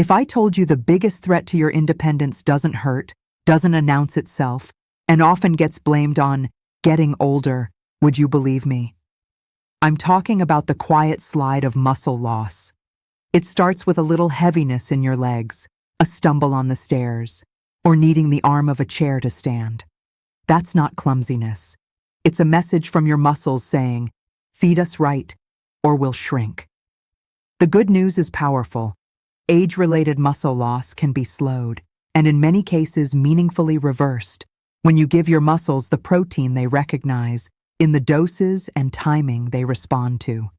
If I told you the biggest threat to your independence doesn't hurt, doesn't announce itself, and often gets blamed on getting older, would you believe me? I'm talking about the quiet slide of muscle loss. It starts with a little heaviness in your legs, a stumble on the stairs, or needing the arm of a chair to stand. That's not clumsiness. It's a message from your muscles saying, feed us right, or we'll shrink. The good news is powerful. Age-related muscle loss can be slowed, and in many cases meaningfully reversed, when you give your muscles the protein they recognize in the doses and timing they respond to.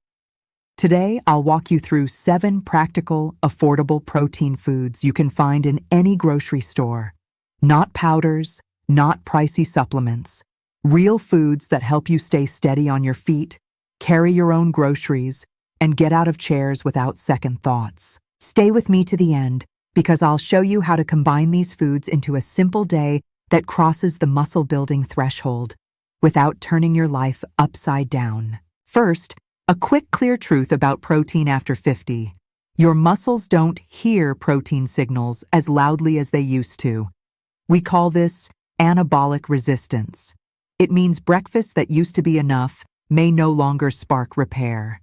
Today, I'll walk you through 7 practical, affordable protein foods you can find in any grocery store. Not powders, not pricey supplements. Real foods that help you stay steady on your feet, carry your own groceries, and get out of chairs without second thoughts. Stay with me to the end, because I'll show you how to combine these foods into a simple day that crosses the muscle-building threshold without turning your life upside down. First, a quick, clear truth about protein after 50. Your muscles don't hear protein signals as loudly as they used to. We call this anabolic resistance. It means breakfast that used to be enough may no longer spark repair.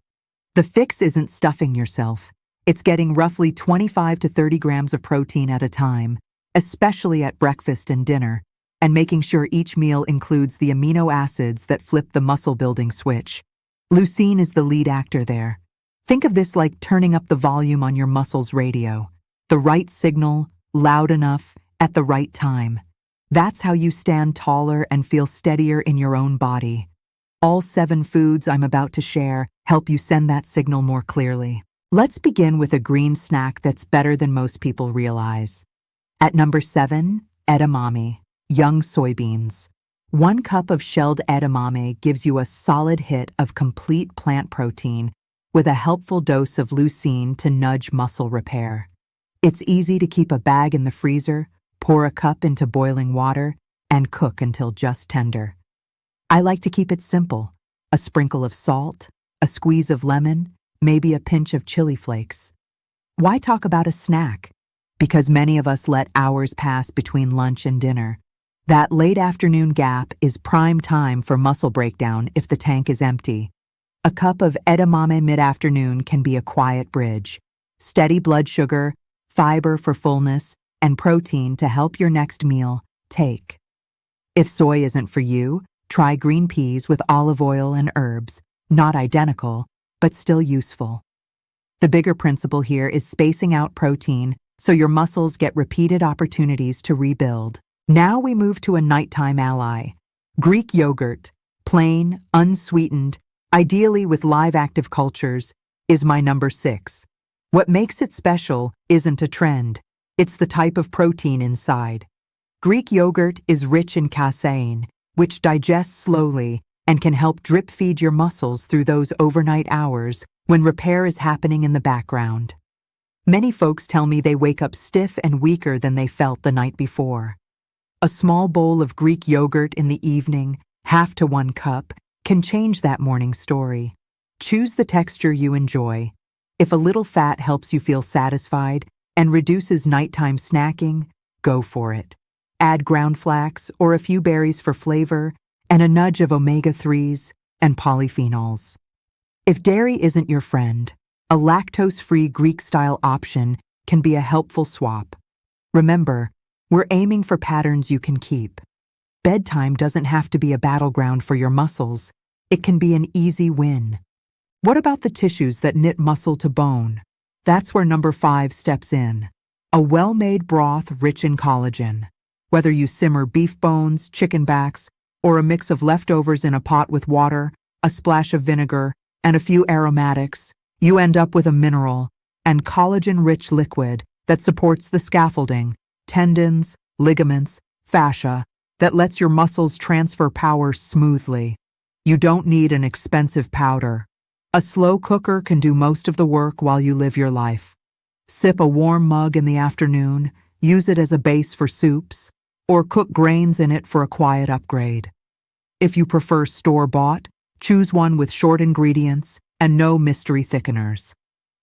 The fix isn't stuffing yourself. It's getting roughly 25 to 30 grams of protein at a time, especially at breakfast and dinner, and making sure each meal includes the amino acids that flip the muscle-building switch. Leucine is the lead actor there. Think of this like turning up the volume on your muscles' radio. The right signal, loud enough, at the right time. That's how you stand taller and feel steadier in your own body. All 7 foods I'm about to share help you send that signal more clearly. Let's begin with a green snack that's better than most people realize. At number 7, edamame, young soybeans. 1 cup of shelled edamame gives you a solid hit of complete plant protein with a helpful dose of leucine to nudge muscle repair. It's easy to keep a bag in the freezer, pour a cup into boiling water, and cook until just tender. I like to keep it simple. A sprinkle of salt, a squeeze of lemon, maybe a pinch of chili flakes. Why talk about a snack? Because many of us let hours pass between lunch and dinner. That late afternoon gap is prime time for muscle breakdown if the tank is empty. A cup of edamame mid-afternoon can be a quiet bridge. Steady blood sugar, fiber for fullness, and protein to help your next meal take. If soy isn't for you, try green peas with olive oil and herbs, not identical, but still useful. The bigger principle here is spacing out protein so your muscles get repeated opportunities to rebuild. Now we move to a nighttime ally. Greek yogurt, plain, unsweetened, ideally with live active cultures, is my number 6. What makes it special isn't a trend. It's the type of protein inside. Greek yogurt is rich in casein, which digests slowly and can help drip feed your muscles through those overnight hours when repair is happening in the background. Many folks tell me they wake up stiff and weaker than they felt the night before. A small bowl of Greek yogurt in the evening, half to 1 cup, can change that morning story. Choose the texture you enjoy. If a little fat helps you feel satisfied and reduces nighttime snacking, go for it. Add ground flax or a few berries for flavor and a nudge of omega-3s and polyphenols. If dairy isn't your friend, a lactose-free Greek-style option can be a helpful swap. Remember, we're aiming for patterns you can keep. Bedtime doesn't have to be a battleground for your muscles. It can be an easy win. What about the tissues that knit muscle to bone? That's where number 5 steps in. A well-made broth rich in collagen. Whether you simmer beef bones, chicken backs, or a mix of leftovers in a pot with water, a splash of vinegar, and a few aromatics, you end up with a mineral and collagen-rich liquid that supports the scaffolding, tendons, ligaments, fascia, that lets your muscles transfer power smoothly. You don't need an expensive powder. A slow cooker can do most of the work while you live your life. Sip a warm mug in the afternoon, use it as a base for soups, or cook grains in it for a quiet upgrade. If you prefer store-bought, choose one with short ingredients and no mystery thickeners.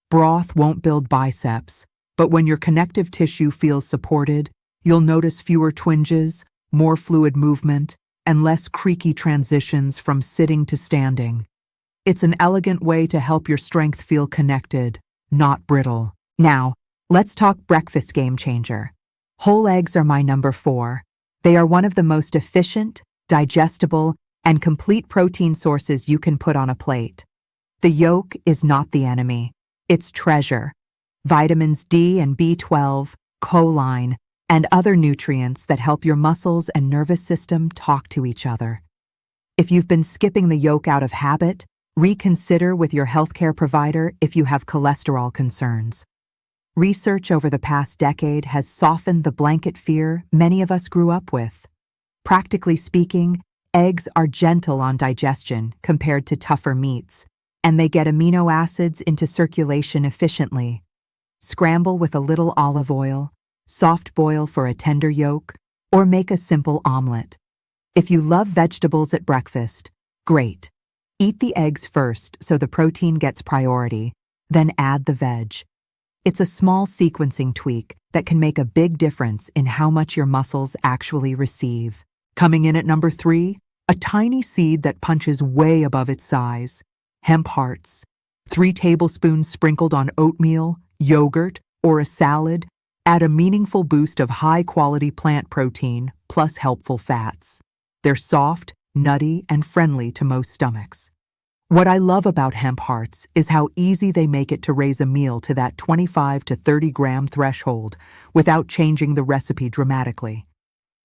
Broth won't build biceps, But when your connective tissue feels supported, you'll notice fewer twinges, more fluid movement, and less creaky transitions from sitting to standing. It's an elegant way to help your strength feel connected, not brittle. Now, let's talk breakfast game changer. Whole eggs are my number 4. They are one of the most efficient, digestible, and complete protein sources you can put on a plate. The yolk is not the enemy, it's treasure. Vitamins D and B12, choline, and other nutrients that help your muscles and nervous system talk to each other. If you've been skipping the yolk out of habit, reconsider with your healthcare provider if you have cholesterol concerns. Research over the past decade has softened the blanket fear many of us grew up with. Practically speaking, eggs are gentle on digestion compared to tougher meats, and they get amino acids into circulation efficiently. Scramble with a little olive oil, soft boil for a tender yolk, or make a simple omelet. If you love vegetables at breakfast, great. Eat the eggs first so the protein gets priority, then add the veg. It's a small sequencing tweak that can make a big difference in how much your muscles actually receive. Coming in at number 3, a tiny seed that punches way above its size. Hemp hearts. 3 tablespoons sprinkled on oatmeal, yogurt, or a salad add a meaningful boost of high-quality plant protein plus helpful fats. They're soft, nutty, and friendly to most stomachs. What I love about hemp hearts is how easy they make it to raise a meal to that 25 to 30 gram threshold without changing the recipe dramatically.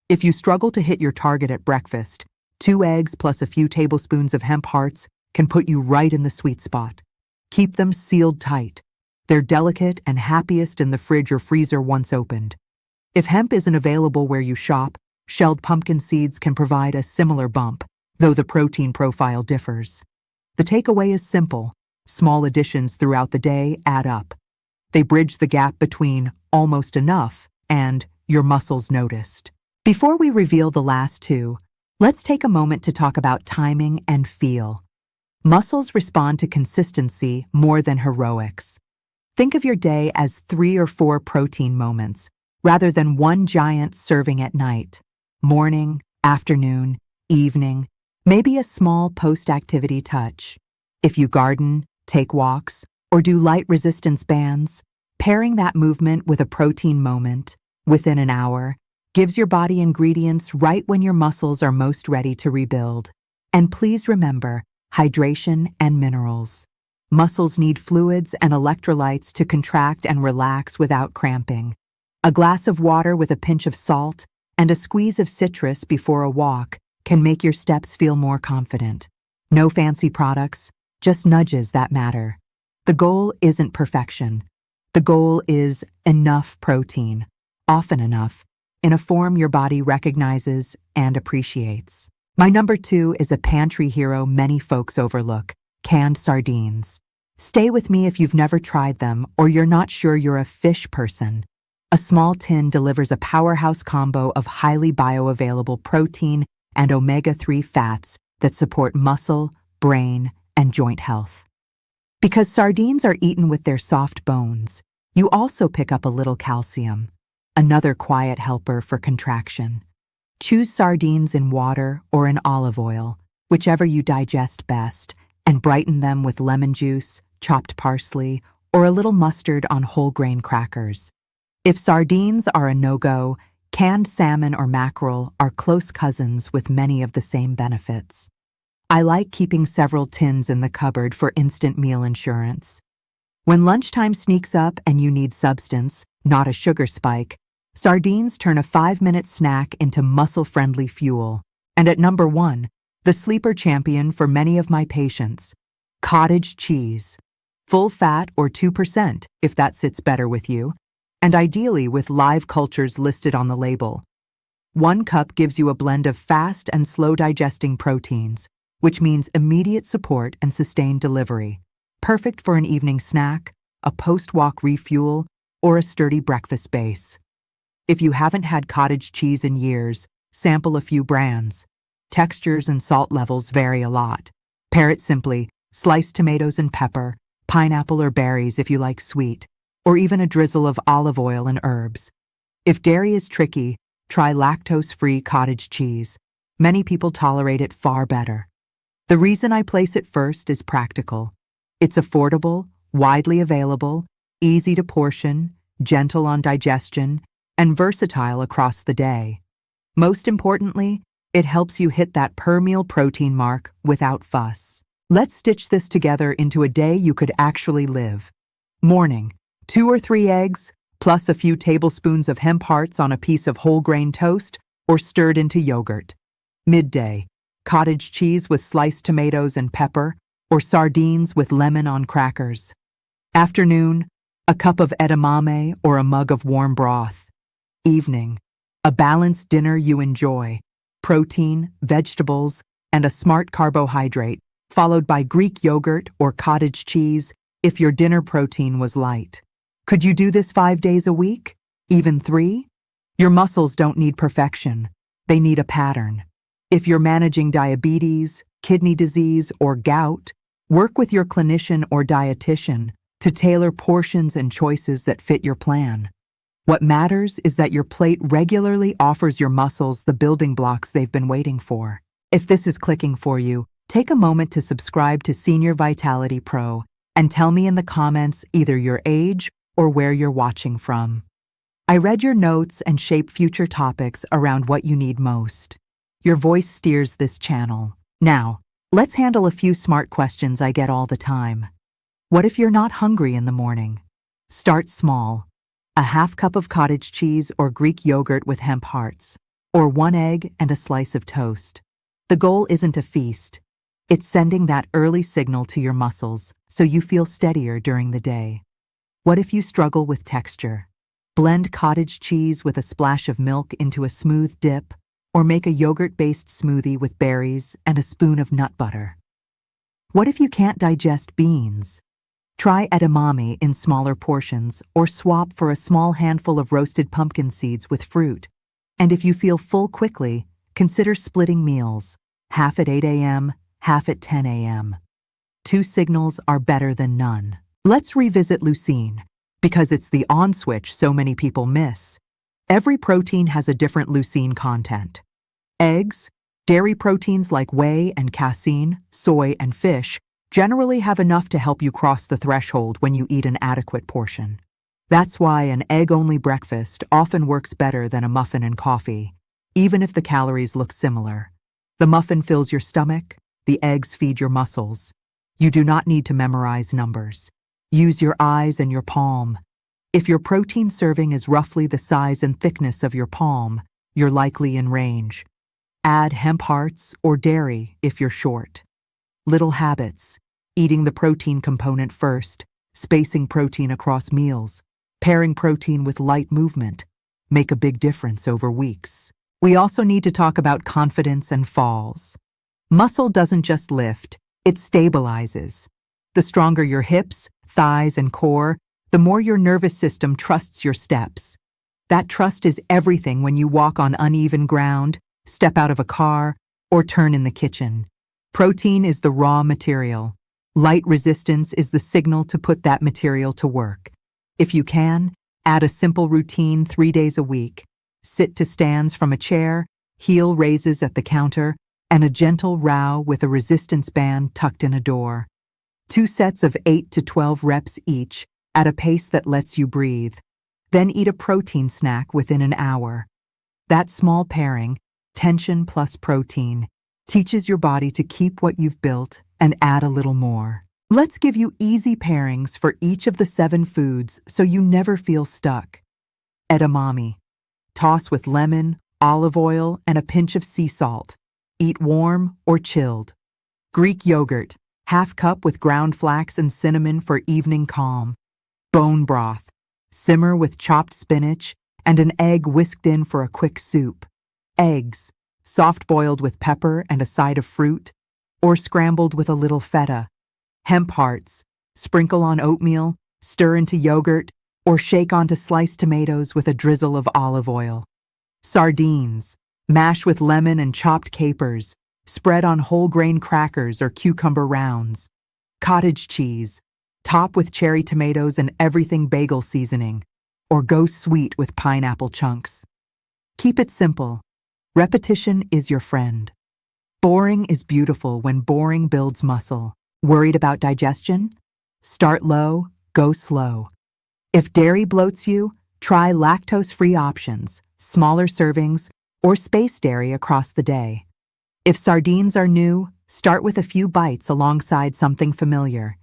If you struggle to hit your target at breakfast, 2 eggs plus a few tablespoons of hemp hearts can put you right in the sweet spot. Keep them sealed tight. They're delicate and happiest in the fridge or freezer once opened. If hemp isn't available where you shop, shelled pumpkin seeds can provide a similar bump, though the protein profile differs. The takeaway is simple. Small additions throughout the day add up. They bridge the gap between almost enough and your muscles noticed. Before we reveal the last 2, let's take a moment to talk about timing and feel. Muscles respond to consistency more than heroics. Think of your day as 3 or 4 protein moments, rather than one giant serving at night. Morning, afternoon, evening, maybe a small post-activity touch. If you garden, take walks, or do light resistance bands, pairing that movement with a protein moment, within an hour, gives your body ingredients right when your muscles are most ready to rebuild. And please remember, hydration and minerals. Muscles need fluids and electrolytes to contract and relax without cramping. A glass of water with a pinch of salt and a squeeze of citrus before a walk can make your steps feel more confident. No fancy products, just nudges that matter. The goal isn't perfection. The goal is enough protein, often enough, in a form your body recognizes and appreciates. My number 2 is a pantry hero many folks overlook: canned sardines. Stay with me if you've never tried them or you're not sure you're a fish person. A small tin delivers a powerhouse combo of highly bioavailable protein and omega-3 fats that support muscle, brain, and joint health. Because sardines are eaten with their soft bones, you also pick up a little calcium, another quiet helper for contraction. Choose sardines in water or in olive oil, whichever you digest best, and brighten them with lemon juice, chopped parsley, or a little mustard on whole grain crackers. If sardines are a no-go, canned salmon or mackerel are close cousins with many of the same benefits. I like keeping several tins in the cupboard for instant meal insurance. When lunchtime sneaks up and you need substance, not a sugar spike, sardines turn a 5-minute snack into muscle-friendly fuel. And at number 1, the sleeper champion for many of my patients, cottage cheese. Full fat or 2% if that sits better with you, and ideally with live cultures listed on the label. 1 cup gives you a blend of fast and slow digesting proteins, which means immediate support and sustained delivery. Perfect for an evening snack, a post-walk refuel, or a sturdy breakfast base. If you haven't had cottage cheese in years, sample a few brands. Textures and salt levels vary a lot. Pair it simply: sliced tomatoes and pepper, pineapple or berries if you like sweet, or even a drizzle of olive oil and herbs. If dairy is tricky, try lactose-free cottage cheese. Many people tolerate it far better. The reason I place it first is practical. It's affordable, widely available, easy to portion, gentle on digestion, and versatile across the day. Most importantly, it helps you hit that per-meal protein mark without fuss. Let's stitch this together into a day you could actually live. Morning, 2 or 3 eggs, plus a few tablespoons of hemp hearts on a piece of whole grain toast or stirred into yogurt. Midday, cottage cheese with sliced tomatoes and pepper, or sardines with lemon on crackers. Afternoon, a cup of edamame or a mug of warm broth. Evening, a balanced dinner you enjoy, protein, vegetables, and a smart carbohydrate, followed by Greek yogurt or cottage cheese if your dinner protein was light. Could you do this 5 days a week? Even 3? Your muscles don't need perfection. They need a pattern. If you're managing diabetes, kidney disease, or gout, work with your clinician or dietitian to tailor portions and choices that fit your plan. What matters is that your plate regularly offers your muscles the building blocks they've been waiting for. If this is clicking for you, take a moment to subscribe to Senior Vitality Pro and tell me in the comments either your age or where you're watching from. I read your notes and shape future topics around what you need most. Your voice steers this channel. Now, let's handle a few smart questions I get all the time. What if you're not hungry in the morning? Start small. A half cup of cottage cheese or Greek yogurt with hemp hearts, or 1 egg and a slice of toast. The goal isn't a feast. It's sending that early signal to your muscles so you feel steadier during the day. What if you struggle with texture? Blend cottage cheese with a splash of milk into a smooth dip, or make a yogurt-based smoothie with berries and a spoon of nut butter. What if you can't digest beans? Try edamame in smaller portions or swap for a small handful of roasted pumpkin seeds with fruit. And if you feel full quickly, consider splitting meals, half at 8 a.m., half at 10 a.m. 2 signals are better than none. Let's revisit leucine, because it's the on switch so many people miss. Every protein has a different leucine content. Eggs, dairy proteins like whey and casein, soy, and fish generally have enough to help you cross the threshold when you eat an adequate portion. That's why an egg-only breakfast often works better than a muffin and coffee, even if the calories look similar. The muffin fills your stomach, the eggs feed your muscles. You do not need to memorize numbers. Use your eyes and your palm. If your protein serving is roughly the size and thickness of your palm, you're likely in range. Add hemp hearts or dairy if you're short. Little habits: eating the protein component first, spacing protein across meals, pairing protein with light movement, make a big difference over weeks. We also need to talk about confidence and falls. Muscle doesn't just lift, it stabilizes. The stronger your hips, thighs, and core, the more your nervous system trusts your steps. That trust is everything when you walk on uneven ground, step out of a car, or turn in the kitchen. Protein is the raw material. Light resistance is the signal to put that material to work. If you can, add a simple routine 3 days a week. Sit to stands from a chair, heel raises at the counter, and a gentle row with a resistance band tucked in a door. 2 sets of 8 to 12 reps each at a pace that lets you breathe. Then eat a protein snack within an hour. That small pairing, tension plus protein, teaches your body to keep what you've built and add a little more. Let's give you easy pairings for each of the 7 foods so you never feel stuck. Edamame. Toss with lemon, olive oil, and a pinch of sea salt. Eat warm or chilled. Greek yogurt. Half cup with ground flax and cinnamon for evening calm. Bone broth. Simmer with chopped spinach and an egg whisked in for a quick soup. Eggs. Soft-boiled with pepper and a side of fruit, or scrambled with a little feta. Hemp hearts. Sprinkle on oatmeal, stir into yogurt, or shake onto sliced tomatoes with a drizzle of olive oil. Sardines. Mash with lemon and chopped capers. Spread on whole grain crackers or cucumber rounds. Cottage cheese. Top with cherry tomatoes and everything bagel seasoning, or go sweet with pineapple chunks. Keep it simple. Repetition is your friend. Boring is beautiful when boring builds muscle. Worried about digestion? Start low, go slow. If dairy bloats you, try lactose-free options, smaller servings, or space dairy across the day. If sardines are new, start with a few bites alongside something familiar.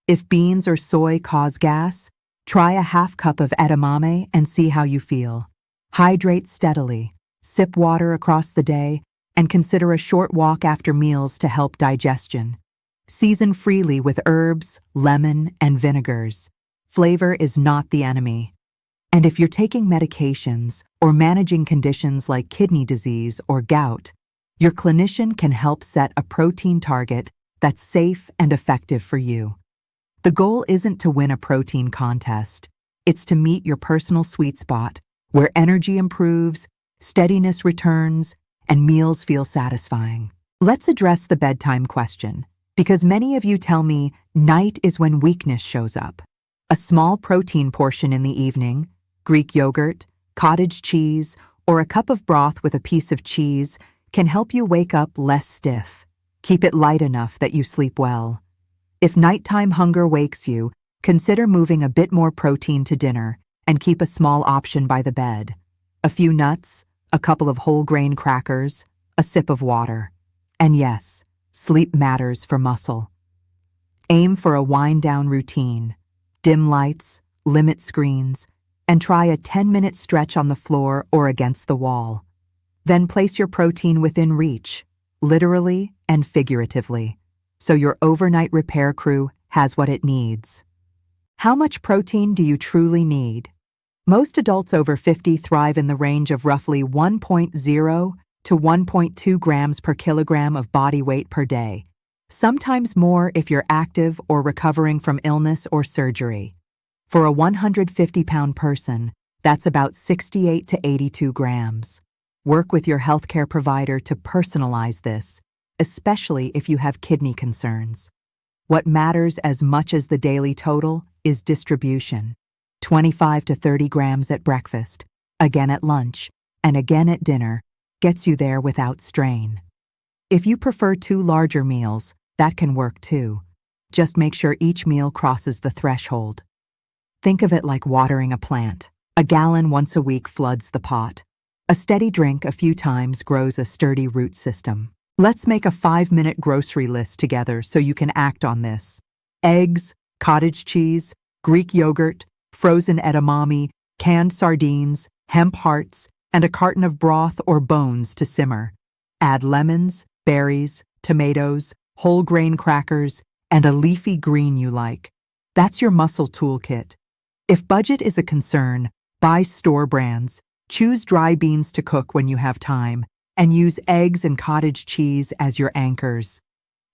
If beans or soy cause gas, try a half cup of edamame and see how you feel. Hydrate steadily, sip water across the day, and consider a short walk after meals to help digestion. Season freely with herbs, lemon, and vinegars. Flavor is not the enemy. And if you're taking medications or managing conditions like kidney disease or gout, your clinician can help set a protein target that's safe and effective for you. The goal isn't to win a protein contest. It's to meet your personal sweet spot, where energy improves, steadiness returns, and meals feel satisfying. Let's address the bedtime question, because many of you tell me night is when weakness shows up. A small protein portion in the evening, Greek yogurt, cottage cheese, or a cup of broth with a piece of cheese can help you wake up less stiff. Keep it light enough that you sleep well. If nighttime hunger wakes you, consider moving a bit more protein to dinner and keep a small option by the bed. A few nuts, a couple of whole grain crackers, a sip of water. And yes, sleep matters for muscle. Aim for a wind-down routine. Dim lights, limit screens, and try a 10-minute stretch on the floor or against the wall. Then place your protein within reach, literally and figuratively, so your overnight repair crew has what it needs. How much protein do you truly need? Most adults over 50 thrive in the range of roughly 1.0 to 1.2 grams per kilogram of body weight per day, sometimes more if you're active or recovering from illness or surgery. For a 150-pound person, that's about 68 to 82 grams. Work with your healthcare provider to personalize this, especially if you have kidney concerns. What matters as much as the daily total is distribution. 25 to 30 grams at breakfast, again at lunch, and again at dinner gets you there without strain. If you prefer 2 larger meals, that can work too. Just make sure each meal crosses the threshold. Think of it like watering a plant. A gallon once a week floods the pot. A steady drink a few times grows a sturdy root system. Let's make a 5-minute grocery list together so you can act on this. Eggs, cottage cheese, Greek yogurt, frozen edamame, canned sardines, hemp hearts, and a carton of broth or bones to simmer. Add lemons, berries, tomatoes, whole grain crackers, and a leafy green you like. That's your muscle toolkit. If budget is a concern, buy store brands, choose dry beans to cook when you have time, and use eggs and cottage cheese as your anchors.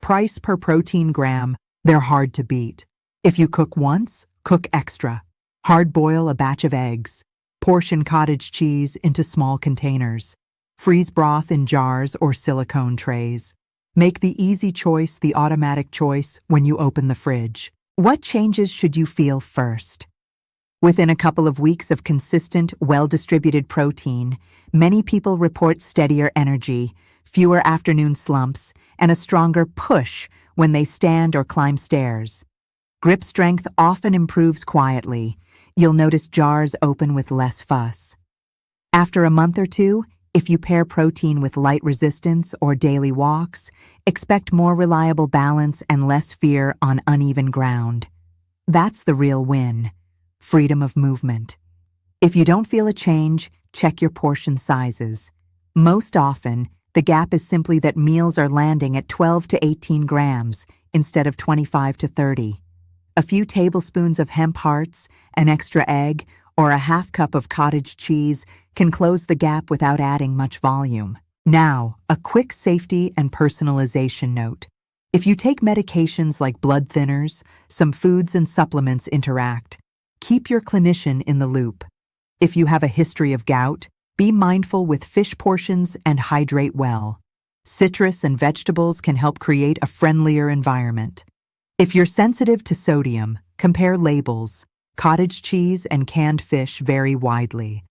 Price per protein gram, they're hard to beat. If you cook once, cook extra. Hard boil a batch of eggs. Portion cottage cheese into small containers. Freeze broth in jars or silicone trays. Make the easy choice the automatic choice when you open the fridge. What changes should you feel first? Within a couple of weeks of consistent, well-distributed protein, many people report steadier energy, fewer afternoon slumps, and a stronger push when they stand or climb stairs. Grip strength often improves quietly. You'll notice jars open with less fuss. After a month or two, if you pair protein with light resistance or daily walks, expect more reliable balance and less fear on uneven ground. That's the real win. Freedom of movement. If you don't feel a change, check your portion sizes. Most often, the gap is simply that meals are landing at 12 to 18 grams instead of 25 to 30. A few tablespoons of hemp hearts, an extra egg, or a half cup of cottage cheese can close the gap without adding much volume. Now, a quick safety and personalization note. If you take medications like blood thinners, some foods and supplements interact. Keep your clinician in the loop. If you have a history of gout, be mindful with fish portions and hydrate well. Citrus and vegetables can help create a friendlier environment. If you're sensitive to sodium, Compare labels. Cottage cheese and canned fish vary widely.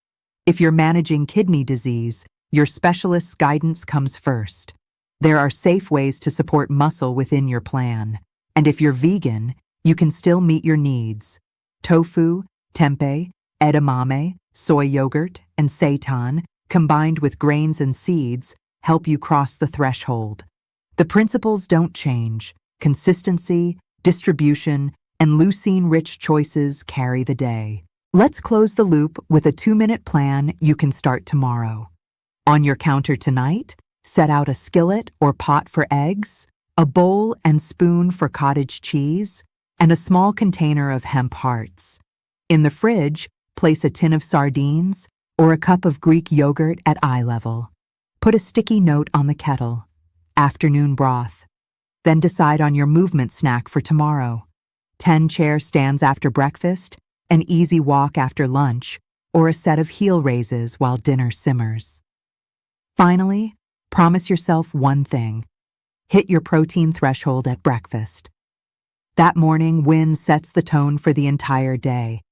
If you're managing kidney disease, your specialist's guidance comes first. There are safe ways to support muscle within your plan. And if you're vegan, you can still meet your needs. Tofu, tempeh, edamame, soy yogurt, and seitan, combined with grains and seeds, help you cross the threshold. The principles don't change. Consistency, distribution, and leucine-rich choices carry the day. Let's close the loop with a 2-minute plan you can start tomorrow. On your counter tonight, set out a skillet or pot for eggs, a bowl and spoon for cottage cheese, and a small container of hemp hearts. In the fridge, place a tin of sardines or a cup of Greek yogurt at eye level. Put a sticky note on the kettle. Afternoon broth. Then decide on your movement snack for tomorrow. 10 chair stands after breakfast, an easy walk after lunch, or a set of heel raises while dinner simmers. Finally, promise yourself one thing. Hit your protein threshold at breakfast. That morning win sets the tone for the entire day.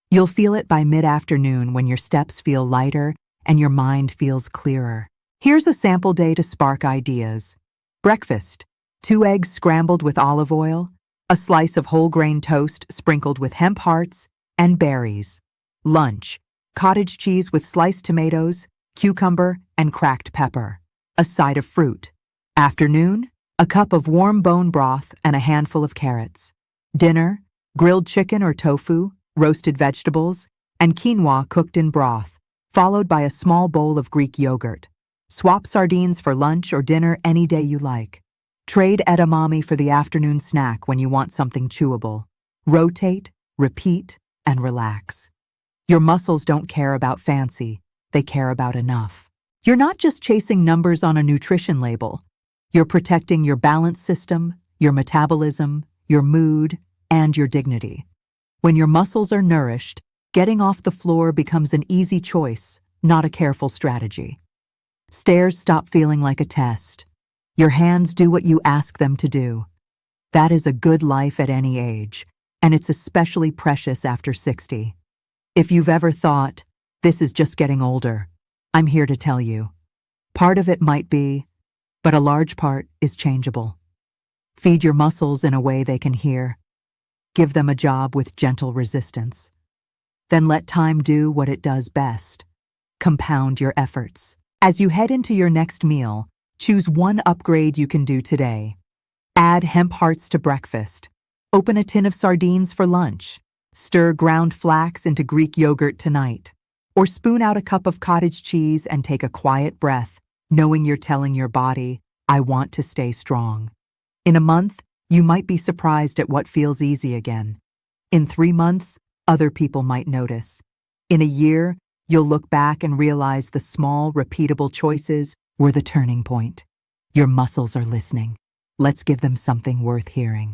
You'll feel it by mid-afternoon when your steps feel lighter and your mind feels clearer. Here's a sample day to spark ideas. Breakfast: 2 eggs scrambled with olive oil, a slice of whole grain toast sprinkled with hemp hearts, and berries. Lunch: cottage cheese with sliced tomatoes, cucumber, and cracked pepper. A side of fruit. Afternoon: a cup of warm bone broth and a handful of carrots. Dinner: grilled chicken or tofu, roasted vegetables, and quinoa cooked in broth, followed by a small bowl of Greek yogurt. Swap sardines for lunch or dinner any day you like. Trade edamame for the afternoon snack when you want something chewable. Rotate, repeat, and relax. Your muscles don't care about fancy, they care about enough. You're not just chasing numbers on a nutrition label. You're protecting your balance system, your metabolism, your mood, and your dignity. When your muscles are nourished, getting off the floor becomes an easy choice, not a careful strategy. Stairs stop feeling like a test. Your hands do what you ask them to do. That is a good life at any age, and it's especially precious after 60. If you've ever thought, this is just getting older, I'm here to tell you. Part of it might be, but a large part is changeable. Feed your muscles in a way they can hear. Give them a job with gentle resistance. Then let time do what it does best. Compound your efforts. As you head into your next meal, choose one upgrade you can do today. Add hemp hearts to breakfast. Open a tin of sardines for lunch. Stir ground flax into Greek yogurt tonight. Or spoon out a cup of cottage cheese and take a quiet breath, knowing you're telling your body, I want to stay strong. In a month, you might be surprised at what feels easy again. In 3 months, other people might notice. In a year, you'll look back and realize the small, repeatable choices were the turning point. Your muscles are listening. Let's give them something worth hearing.